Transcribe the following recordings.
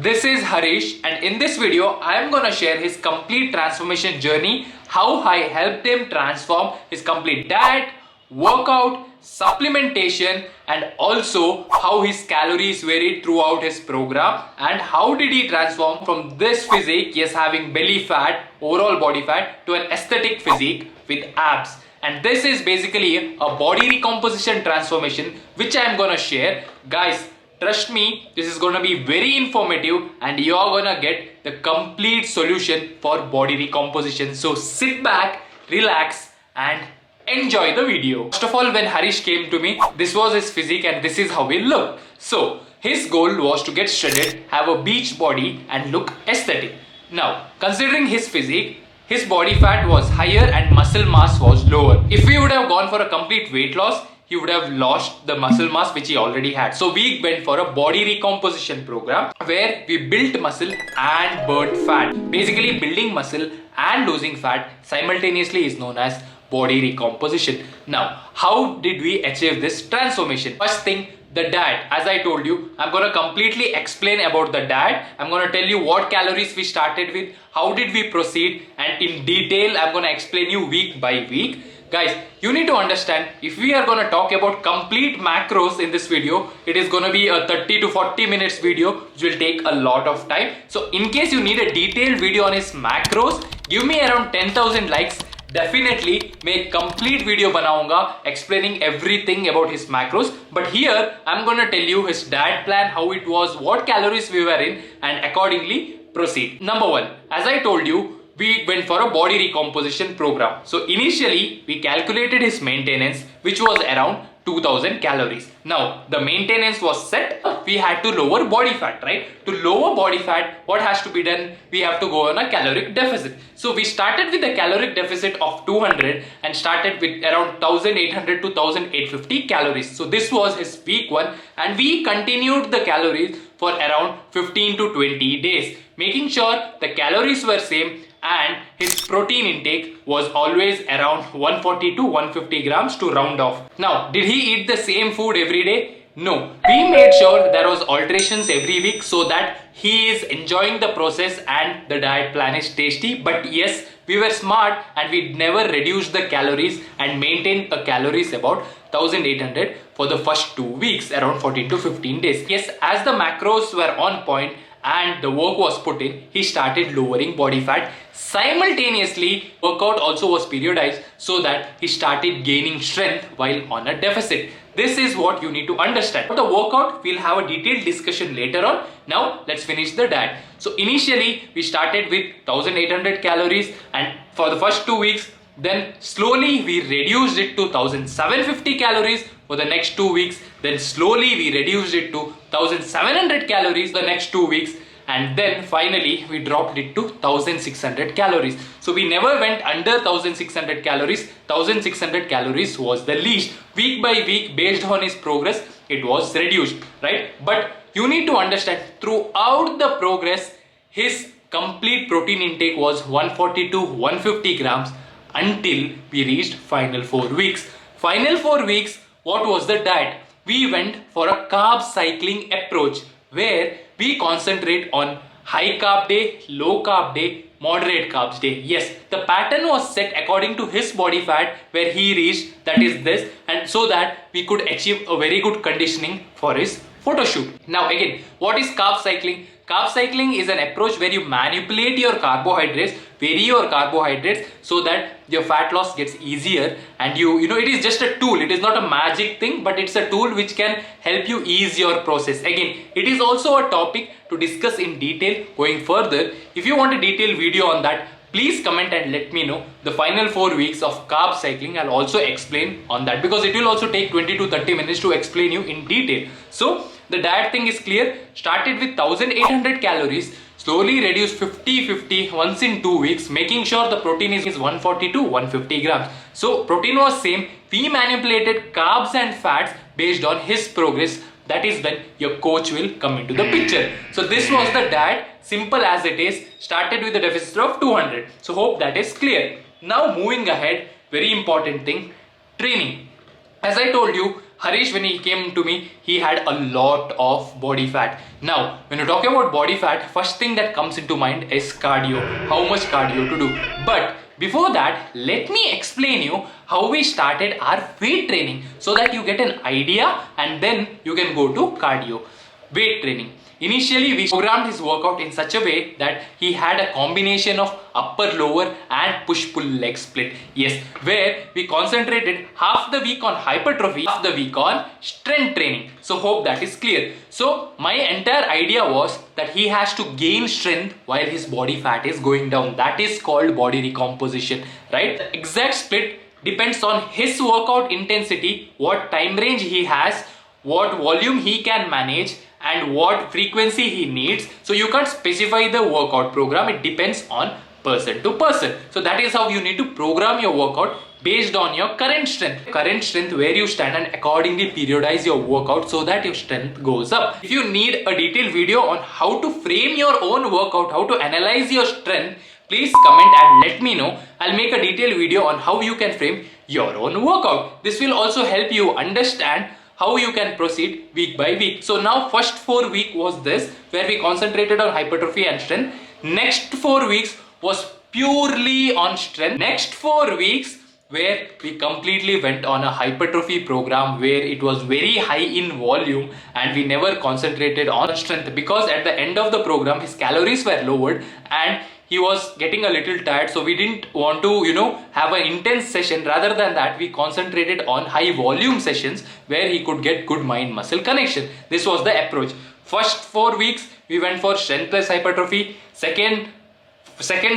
This is Harish, and in this video I am gonna share his complete transformation journey, how I helped him transform his complete diet, workout, supplementation, and also how his calories varied throughout his program, and how did he transform from this physique, yes, having belly fat, overall body fat, to an aesthetic physique with abs. And this is basically a body recomposition transformation which I am gonna share. Guys, trust me, this is gonna be very informative and you are gonna get the complete solution for body recomposition. So sit back, relax and enjoy the video. First of all, when Harish came to me, this was his physique and this is how he looked. So his goal was to get shredded, have a beach body and look aesthetic. Now, considering his physique, his body fat was higher and muscle mass was lower. If we would have gone for a complete weight loss, he would have lost the muscle mass which he already had. So we went for a body recomposition program where we built muscle and burnt fat. Basically, building muscle and losing fat simultaneously is known as body recomposition. Now, how did we achieve this transformation? First thing, the diet. As I told you, I'm going to completely explain about the diet. I'm going to tell you what calories we started with, how did we proceed, and in detail I'm going to explain you week by week. Guys, you need to understand, if we are going to talk about complete macros in this video, it is going to be a 30 to 40 minutes video which will take a lot of time. So in case you need a detailed video on his macros, give me around 10,000 likes. Definitely make complete video बनाऊंगा explaining everything about his macros. But here I'm gonna tell you his diet plan, how it was, what calories we were in, and accordingly proceed. Number one, as I told you, we went for a body recomposition program. So initially we calculated his maintenance, which was around 2000 calories. Now the maintenance was set, we had to lower body fat, right? To lower body fat, what has to be done? We have to go on a caloric deficit. So we started with a caloric deficit of 200 and started with around 1800 to 1850 calories. So this was his week one, and we continued the calories for around 15 to 20 days, making sure the calories were same and his protein intake was always around 140 to 150 grams to round off. Now, did he eat the same food every day? No. We made sure there was alterations every week so that he is enjoying the process and the diet plan is tasty. But yes, we were smart and we never reduced the calories and maintained a calories about 1800 for the first 2 weeks, around 14 to 15 days. Yes, as the macros were on point and the work was put in, he started lowering body fat. Simultaneously, workout also was periodized so that he started gaining strength while on a deficit. This is what you need to understand. For the workout, we'll have a detailed discussion later on. Now, let's finish the diet. So initially, we started with 1800 calories, and for the first 2 weeks, then slowly we reduced it to 1750 calories for the next 2 weeks. Then slowly we reduced it to 1700 calories the next 2 weeks. And then finally we dropped it to 1600 calories. So we never went under 1600 calories. 1600 calories was the least. Week by week, based on his progress, it was reduced, right? But you need to understand, throughout the progress, his complete protein intake was 140 to 150 grams until we reached final 4 weeks. Final 4 weeks, what was the diet? We went for a carb cycling approach where we concentrate on high carb day, low carb day, moderate carbs day. Yes, the pattern was set according to his body fat where he reached, that is this, and so that we could achieve a very good conditioning for his photo shoot. Now again, what is carb cycling? Carb cycling is an approach where you manipulate your carbohydrates, vary your carbohydrates so that your fat loss gets easier, and you know it is just a tool. It is not a magic thing, but it's a tool which can help you ease your process. Again, it is also a topic to discuss in detail going further. If you want a detailed video on that, please comment and let me know. The final 4 weeks of carb cycling, I'll also explain on that, because it will also take 20 to 30 minutes to explain you in detail. So the diet thing is clear. Started with 1800 calories, slowly reduced 50-50 once in 2 weeks, making sure the protein is 140 to 150 grams. So protein was same. We manipulated carbs and fats based on his progress. That is when your coach will come into the picture. So this was the diet, simple as it is. Started with a deficit of 200. So hope that is clear. Now moving ahead, very important thing, training. As I told you, Harish, when he came to me, he had a lot of body fat. Now, when you're talking about body fat, first thing that comes into mind is cardio. How much cardio to do? But before that, let me explain you how we started our weight training so that you get an idea and then you can go to cardio. Weight training. Initially, we programmed his workout in such a way that he had a combination of upper, lower and push-pull leg split. Yes, where we concentrated half the week on hypertrophy, half the week on strength training. So hope that is clear. So my entire idea was that he has to gain strength while his body fat is going down. That is called body recomposition, right? The exact split depends on his workout intensity, what time range he has, what volume he can manage and what frequency he needs. So you can't specify the workout program, it depends on person to person. So that is how you need to program your workout based on your current strength where you stand, and accordingly periodize your workout so that your strength goes up. If you need a detailed video on how to frame your own workout, how to analyze your strength, please comment and let me know. I'll make a detailed video on how you can frame your own workout. This will also help you understand how you can proceed week by week. So now first 4 weeks was this, where we concentrated on hypertrophy and strength. Next 4 weeks was purely on strength. Next 4 weeks where we completely went on a hypertrophy program where it was very high in volume and we never concentrated on strength, because at the end of the program his calories were lowered and he was getting a little tired, so we didn't want to, have an intense session. Rather than that, we concentrated on high volume sessions where he could get good mind muscle connection. This was the approach. First 4 weeks we went for strength plus hypertrophy. Second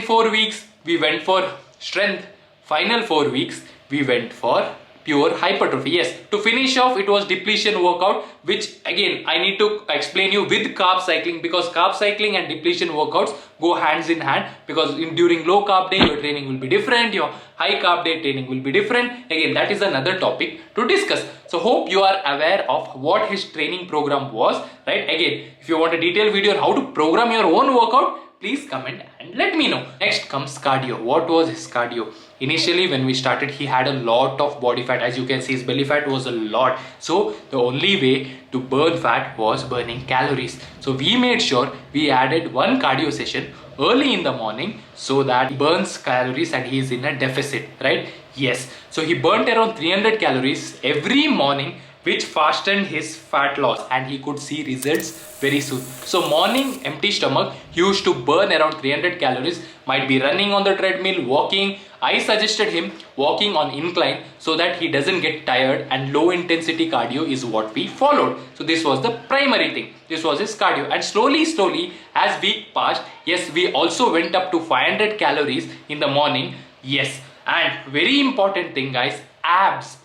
4 weeks we went for strength. Final 4 weeks we went for pure hypertrophy. Yes, to finish off it was depletion workout, which again I need to explain you with carb cycling, because carb cycling and depletion workouts go hands in hand, because during low carb day your training will be different, your high carb day training will be different. Again, that is another topic to discuss. So hope you are aware of what his training program was, right? Again, if you want a detailed video on how to program your own workout, please comment and let me know. Next comes cardio. What was his cardio? Initially when we started, he had a lot of body fat. As you can see, his belly fat was a lot. So the only way to burn fat was burning calories. So we made sure we added one cardio session early in the morning so that he burns calories and he is in a deficit, right? Yes. So he burnt around 300 calories every morning, which fastened his fat loss and he could see results very soon. So morning empty stomach, he used to burn around 300 calories, might be running on the treadmill, walking. I suggested him walking on incline so that he doesn't get tired, and low intensity cardio is what we followed. So this was the primary thing. This was his cardio, and slowly as week passed, yes, we also went up to 500 calories in the morning. Yes, and very important thing guys, abs.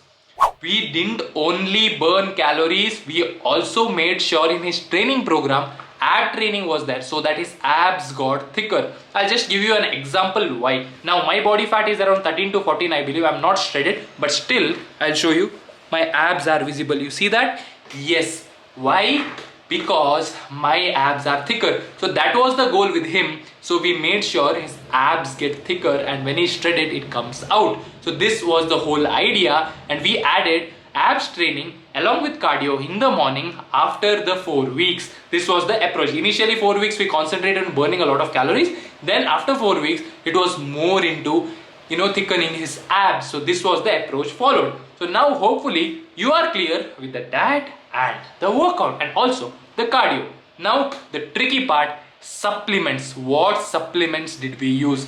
We didn't only burn calories, we also made sure in his training program ab training was there so that his abs got thicker. I'll just give you an example why. Now my body fat is around 13 to 14, I believe. I'm not shredded, but still I'll show you. My abs are visible. You see that? Yes. Why? Because my abs are thicker. So that was the goal with him. So we made sure his abs get thicker, and when he's shredded it comes out. So this was the whole idea, and we added abs training along with cardio in the morning after the 4 weeks. This was the approach. Initially 4 weeks we concentrated on burning a lot of calories. Then after 4 weeks it was more into thickening his abs. So this was the approach followed. So now hopefully you are clear with the diet and the workout and also the cardio. Now the tricky part, supplements. What supplements did we use?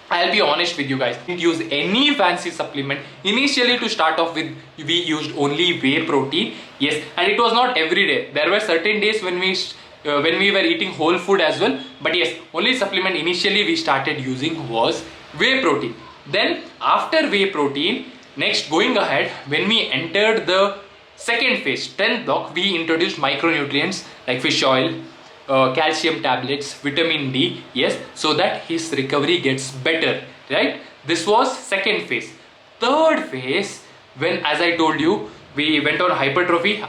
I'll be honest with you guys, we didn't use any fancy supplement. Initially to start off with, we used only whey protein. Yes, and it was not every day. There were certain days when we were eating whole food as well. But yes, only supplement initially we started using was whey protein. Then after whey protein, next going ahead, when we entered the second phase, 10th block, we introduced micronutrients like fish oil, calcium tablets, vitamin D, yes, so that his recovery gets better, right? This was second phase. Third phase, when, as I told you, we went on hypertrophy.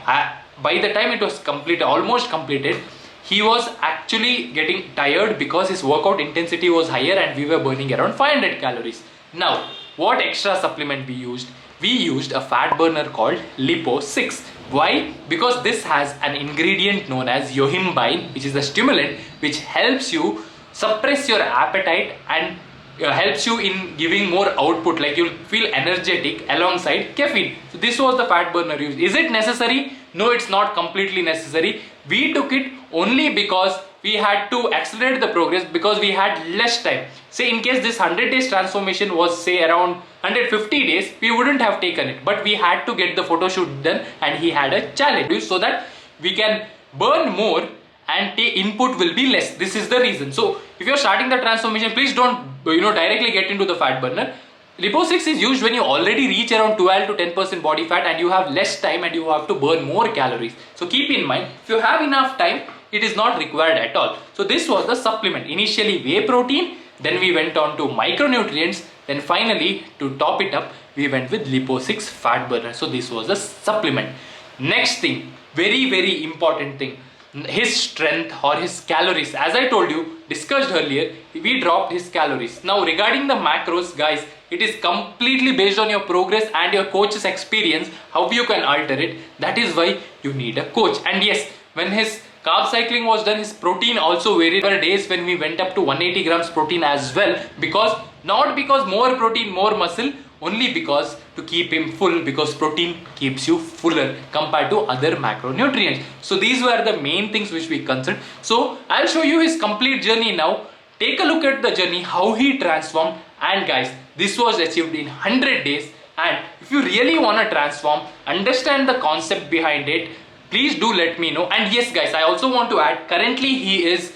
By the time it was completed, almost completed, he was actually getting tired because his workout intensity was higher and we were burning around 500 calories. Now, what extra supplement we used? we used a fat burner called Lipo6. Why? Because this has an ingredient known as yohimbine, which is a stimulant which helps you suppress your appetite and helps you in giving more output, like you'll feel energetic alongside caffeine. So this was the fat burner used. Is it necessary? No, it's not completely necessary. We took it only because we had to accelerate the progress, because we had less time. Say in case this 100 days transformation was say around 150 days, we wouldn't have taken it, but we had to get the photo shoot done and he had a challenge so that we can burn more and input will be less. This is the reason. So if you're starting the transformation, please don't directly get into the fat burner. Lipo6 is used when you already reach around 12 to 10% body fat and you have less time and you have to burn more calories. So keep in mind, if you have enough time, it is not required at all. So this was the supplement. Initially whey protein, then we went on to micronutrients, then finally to top it up, we went with Lipo6 fat burner. So this was the supplement. Next thing, very important thing, his strength or his calories. As I told you, discussed earlier, we dropped his calories. Now regarding the macros, guys, it is completely based on your progress and your coach's experience how you can alter it. That is why you need a coach. And yes, when his carb cycling was done, his protein also varied. There were days when we went up to 180 grams protein as well, because not because more protein, more muscle, only because to keep him full, because protein keeps you fuller compared to other macronutrients. So these were the main things which we considered. So I'll show you his complete journey now. Take a look at the journey, how he transformed. And guys, this was achieved in 100 days. And if you really want to transform, understand the concept behind it, please do let me know. And yes guys, I also want to add, currently he is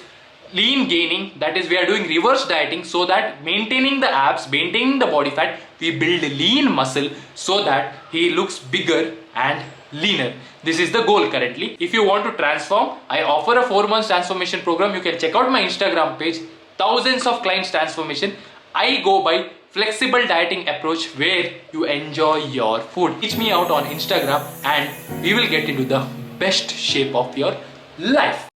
lean gaining, that is we are doing reverse dieting, so that maintaining the abs, maintaining the body fat, we build lean muscle so that he looks bigger and leaner. This is the goal currently. If you want to transform, I offer a 4 months transformation program. You can check out my Instagram page, thousands of clients transformation. I go by flexible dieting approach where you enjoy your food. Reach me out on Instagram and we will get into the best shape of your life.